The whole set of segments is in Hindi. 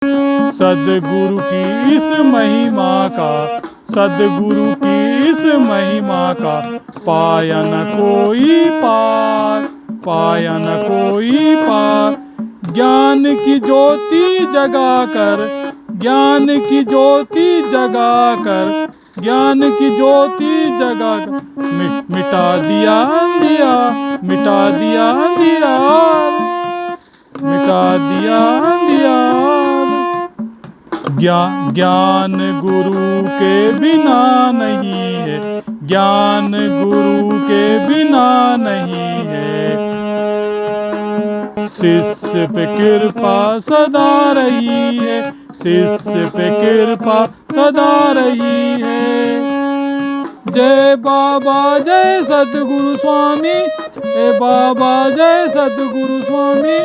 सद्गुरु की इस महिमा का, सद्गुरु की इस महिमा का पाया न कोई पार, पाया न कोई पार। ज्ञान की ज्योति जगा कर, ज्ञान की ज्योति जगा कर, ज्ञान की ज्योति जगा कर मिटा दिया अंधियार, मिटा दिया अंधियार, मिटा दिया अंधियार। ज्ञान गुरु के बिना नहीं है, ज्ञान गुरु के बिना नहीं है। शिष्य पे कृपा सदा रही है, शिष्य पे कृपा सदा रही है। जय बाबा जय सद्गुरु स्वामी, जय बाबा जय सद्गुरु स्वामी।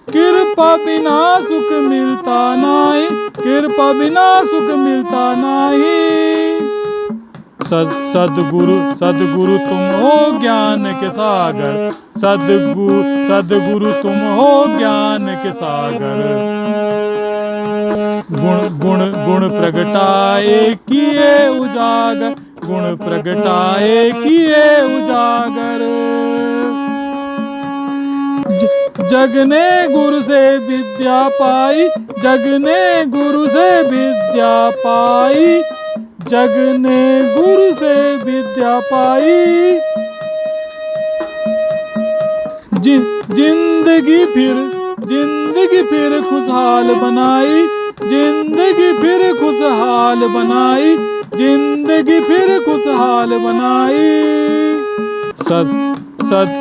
कृपा बिना सुख मिलता नहीं, कृपा बिना सुख मिलता नहीं। सद्गुरु सद्गुरु तुम हो ज्ञान के सागर, सद्गुरु तुम हो ज्ञान के सागर। गुण प्रगटाए किए उजागर, गुण प्रगटाए किए उजागर। जग ने गुरु से विद्या पाई, जग ने गुरु से विद्या पाई, जग ने गुरु से विद्या पाई। जिंदगी फिर खुशहाल बनाई, जिंदगी फिर खुशहाल बनाई, जिंदगी फिर खुशहाल बनाई।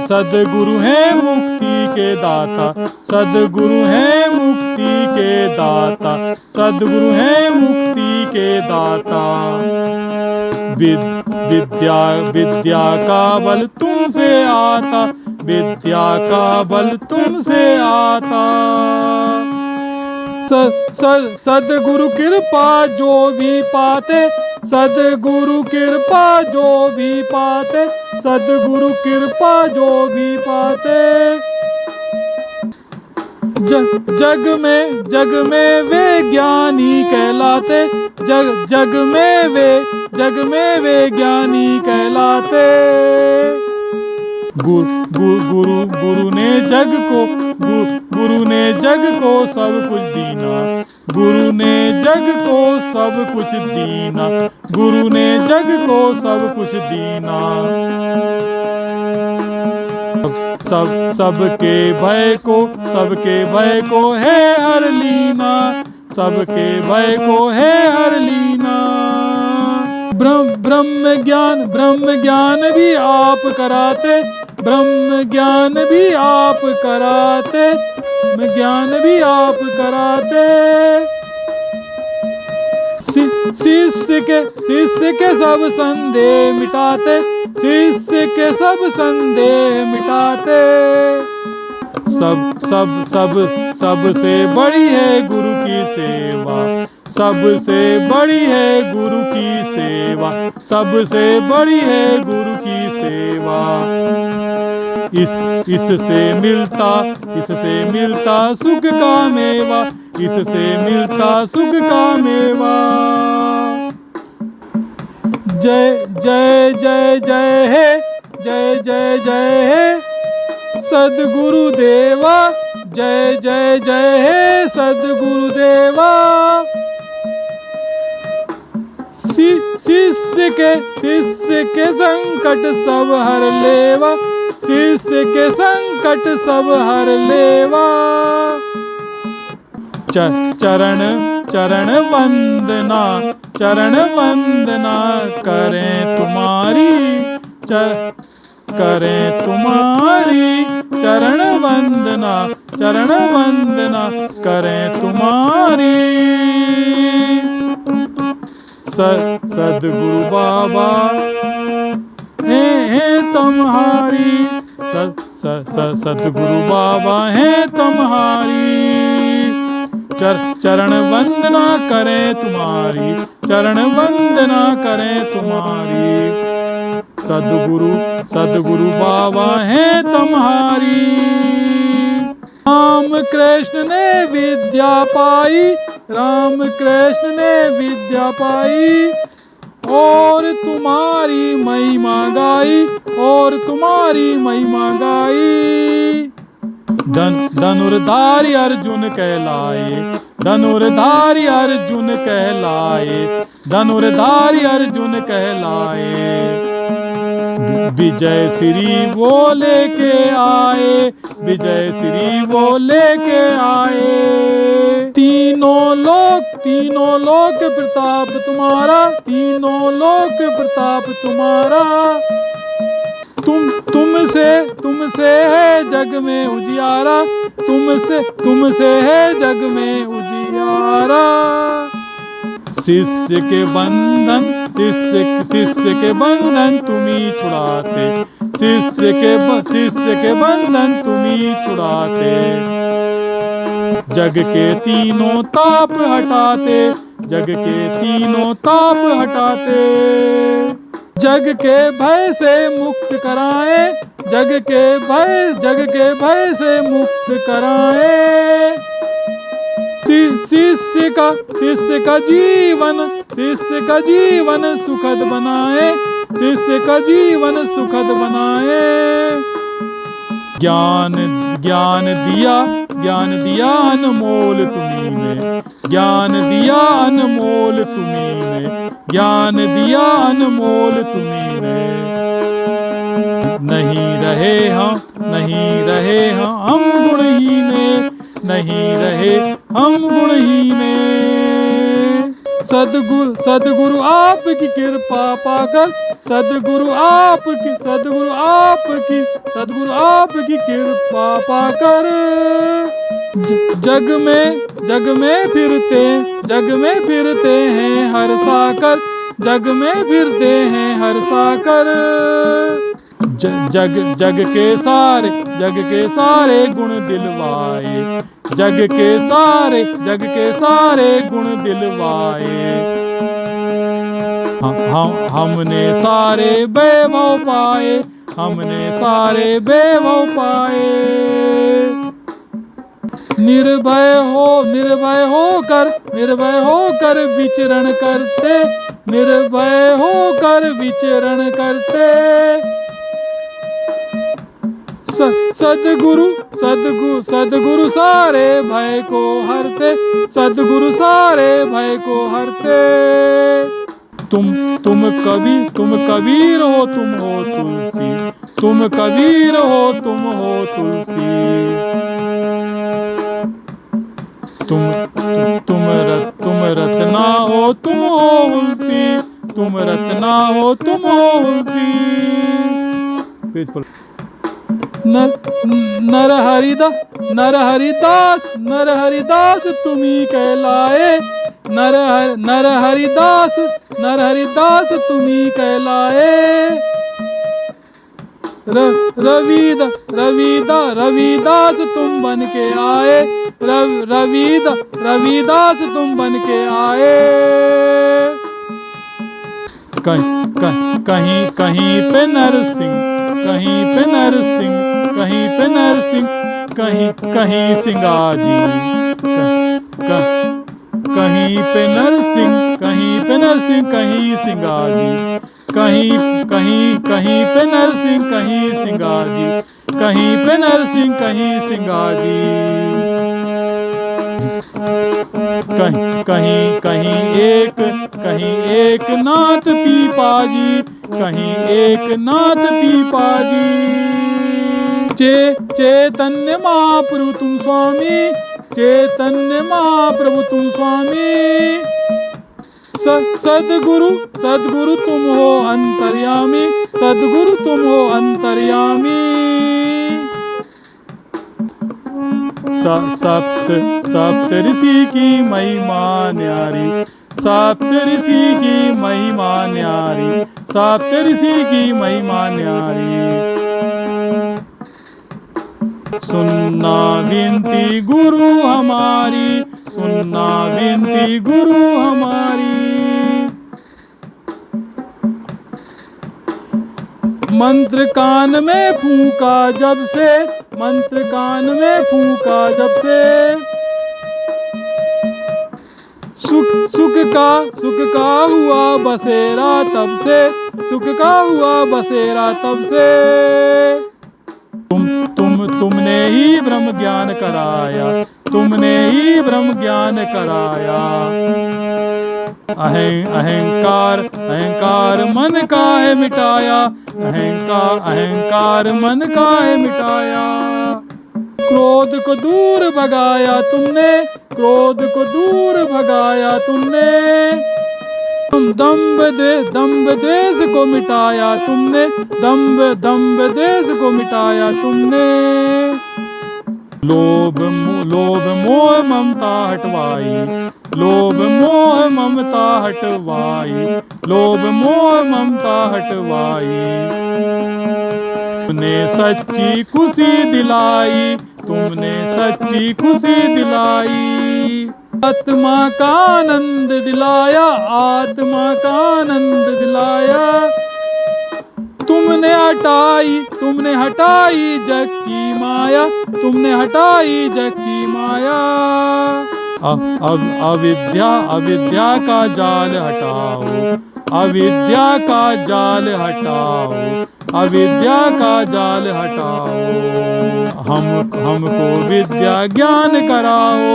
सद्गुरु है मुक्ति के दाता, सद्गुरु है मुक्ति के दाता, सद्गुरु है मुक्ति के दाता। विद्या का बल तुमसे आता, विद्या का बल तुमसे आता। सद्गुरु कृपा जो भी पाते, सद्गुरु कृपा जो भी पाते, सद्गुरु कृपा जो भी पाते। जग में वे ज्ञानी कहलाते, जग में वे ज्ञानी कहलाते। गुरु ने जग को, गुरु ने जग को सब कुछ दीना, गुरु ने जग को सब कुछ दीना, गुरु ने जग को सब कुछ दीना। सबके भय को है हर लीना, सबके भय को है हर लीना। ब्रह्म ज्ञान भी आप कराते, ब्रह्म ज्ञान भी आप कराते, ज्ञान भी आप कराते। शिष्य के सब संदेह मिटाते, शिष्य के सब संदेह मिटाते। सबसे बड़ी है गुरु की सेवा, सबसे बड़ी है गुरु की सेवा, सबसे बड़ी है गुरु की सेवा। इससे मिलता सुख का मेवा, इससे मिलता सुख का मेवा। जय जय जय जय है, जय जय जय है सद्गुरु देवा, जय जय जय है सद्गुरु देवा। शिष्य के संकट सब हर लेवा, शिष्य के संकट सब हर लेवा। चरण वंदना करें तुम्हारी, करें तुम्हारी चरण वंदना करें तुम्हारी। सद्गुरु बाबा हैं तुम्हारी, सद्गुरु बाबा हैं तुम्हारी। चरण वंदना करें तुम्हारी, चरण वंदना करें तुम्हारी। सद्गुरु बाबा हैं तुम्हारी। राम कृष्ण ने विद्या पाई, राम कृष्ण ने विद्या पाई, और तुम्हारी महिमा गाई, और तुम्हारी महिमा गाई। धनुर्धारी अर्जुन कहलाए, धनुर्धारी अर्जुन कहलाए, धनुर्धारी अर्जुन कहलाए। विजय श्री वो लेके आए, विजय श्री वो लेके आए। तीनों लोक प्रताप तुम्हारा, तीनों लोक प्रताप तुम्हारा। तुमसे है जग में उजियारा, तुमसे है जग में उजियारा। शिष्य के बंधन, शिष्य के बंधन तुम्ही छुड़ाते, शिष्य के बंधन तुम्ही छुड़ाते। जग के तीनों ताप हटाते, जग के तीनों ताप हटाते। जग के भय से मुक्त कराए, जग के भय से मुक्त कराए। शिष्य का जीवन सुखद बनाए, शिष्य का जीवन सुखद बनाए। ज्ञान दिया अनमोल तुम्ही ने, ज्ञान दिया अनमोल तुम्ही ने, ज्ञान दिया अनमोल तुम्ही ने। नहीं रहे हम गुणहीने, नहीं रहे हम गुणहीने। सद्गुरु आपकी कृपा पाकर, सद्गुरु आपकी कृपा पाकर। जग में फिरते हैं हर साकर, जग में फिरते हैं हर साकर। जग के सारे गुण दिलवाए, जग के सारे गुण दिलवाए। हमने सारे वैभव पाए, हमने सारे वैभव पाए। निर्भय होकर विचरण करते, निर्भय होकर विचरण करते। सद्गुरु सारे भय को हरते, सद्गुरु सारे भय को हरते। तुम कबीर हो, तुम हो तुलसी, तुम कबीर हो, तुम हो तुलसी। तुम रत्ना हो, तुम हो तुलसी, तुम रत्ना हो, तुम हो तुलसी। पेज पर नर हरिदास तुम्ही कहलाए, नर हरिदास तुम्ही कहलाए। रविदास तुम बन के आए, रविदास तुम बन के आए। कहीं पे नरसिंह, कहीं पे नरसिंह, कहीं पे नरसिंह, कहीं सिंगाजी। कहीं पे नरसिंह, कहीं पे नरसिंह, कहीं सिंगाजी। कहीं पे नरसिंह, कहीं सिंगाजी, कहीं पे नरसिंह, कहीं सिंगाजी। कहीं एक नाथ पीपाजी, कहीं एक नाथ पीपाजी। चैतन्य महाप्रभु तुम स्वामी, चैतन्य महाप्रभु तुम स्वामी। सद्गुरु तुम हो अंतर्यामी, सद्गुरु तुम हो अंतर्यामी। सप्त ऋषि की महिमा न्यारी, सप्त ऋषि की महिमा न्यारी, सप्त ऋषि की महिमा न्यारी। सुनना विनती गुरु हमारी, सुनना विनती गुरु हमारी। मंत्र कान में फूंका जब से, मंत्र कान में फूंका जब से, सुख का हुआ बसेरा तब से, सुख का हुआ बसेरा तब से। तुमने ही ब्रह्म ज्ञान कराया, तुमने ही ब्रह्म ज्ञान कराया। अहंकार मन का है मिटाया, अहंकार मन का है मिटाया। क्रोध को दूर भगाया तुमने, क्रोध को दूर भगाया तुमने। दंभ देश को मिटाया तुमने, दंभ देश को मिटाया तुमने। लोभ मोह ममता हटवाई, लोभ मोह ममता हटवाई, लोभ मोह ममता हटवाई। तुमने सच्ची खुशी दिलाई, तुमने सच्ची खुशी दिलाई। आत्मा का आनंद दिलाया, आत्मा का आनंद दिलाया। तुमने हटाई जग की माया, तुमने हटाई जग की माया। अविद्या का जाल हटाओ, अविद्या का जाल हटाओ, अविद्या का जाल हटाओ। हमको विद्या ज्ञान कराओ,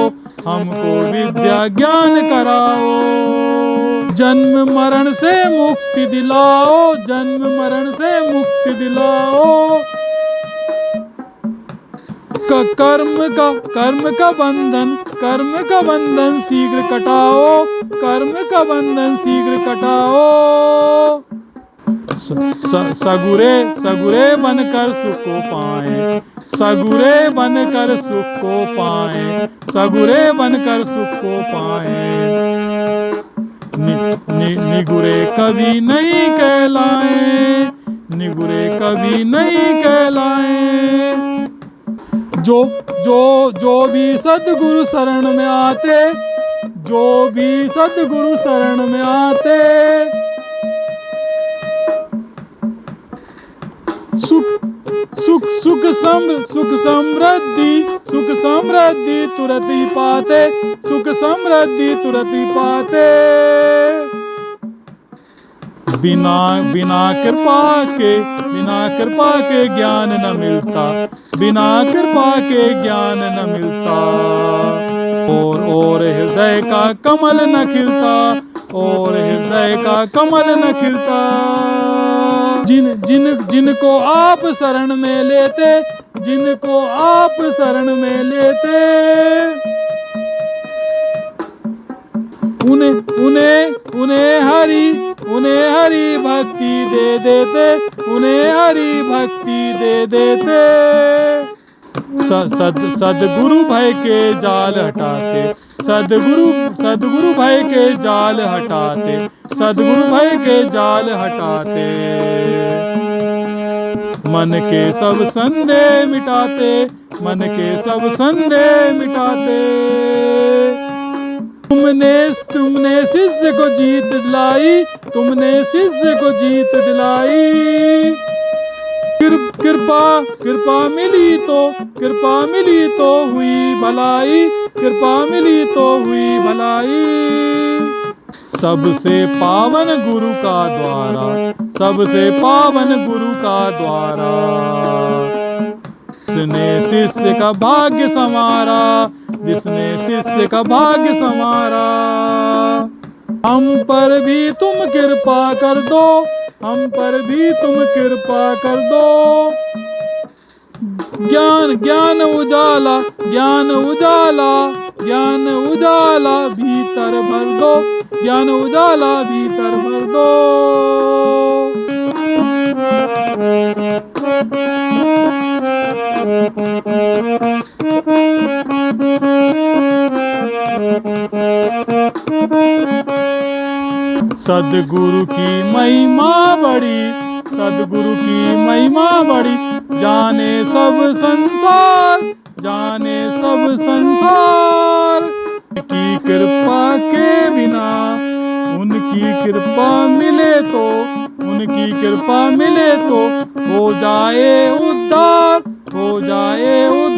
हमको विद्या ज्ञान कराओ। जन्म मरण से मुक्ति दिलाओ, जन्म मरण से मुक्ति दिलाओ। कर्म का बंधन शीघ्र कटाओ, कर्म का बंधन शीघ्र कटाओ। सगुरे बनकर सुख को पाए, सगुरे बनकर सुख को पाए, सगुरे बनकर सुख को पाए। निगुरे कभी नहीं कहलाए, निगुरे कभी नहीं कहलाए। जो भी सद्गुरु शरण में आते, जो भी सद्गुरु शरण में आते। सुख समृद्धि तुरंत ही पाते, सुख समृद्धि तुरंत ही पाते। बिना कृपा के ज्ञान न मिलता, बिना कृपा के ज्ञान न मिलता। और हृदय का कमल न खिलता, और हृदय का कमल न खिलता। जिनको आप शरण में लेते, जिनको आप शरण में लेते। उन्हें हरि भक्ति दे देते, उन्हें हरि भक्ति दे देते। सद्गुरु भय के जाल हटाते, सद्गुरु भय के जाल हटाते, सद्गुरु भय के जाल हटाते। मन के सब संदेह मिटाते, मन के सब संदेह मिटाते। तुमने शिष्य को जीत दिलाई, तुमने शिष्य को जीत दिलाई। कृपा मिली तो हुई भलाई, कृपा मिली तो हुई भलाई। सबसे पावन गुरु का द्वारा, सबसे पावन गुरु का द्वारा। जिसने शिष्य का भाग्य संवारा, जिसने शिष्य का भाग्य संवारा। हम पर भी तुम कृपा कर दो, हम पर भी तुम कृपा कर दो। ज्ञान उजाला, ज्ञान उजाला, ज्ञान उजाला भीतर भर दो, ज्ञान उजाला भीतर भर दो। सद्गुरु की महिमा बड़ी, सद्गुरु की महिमा बड़ी। जाने सब संसार, जाने सब संसार। की कृपा के बिना, उनकी कृपा मिले तो, उनकी कृपा मिले तो हो जाए उद्धार, हो जाए उद्धार।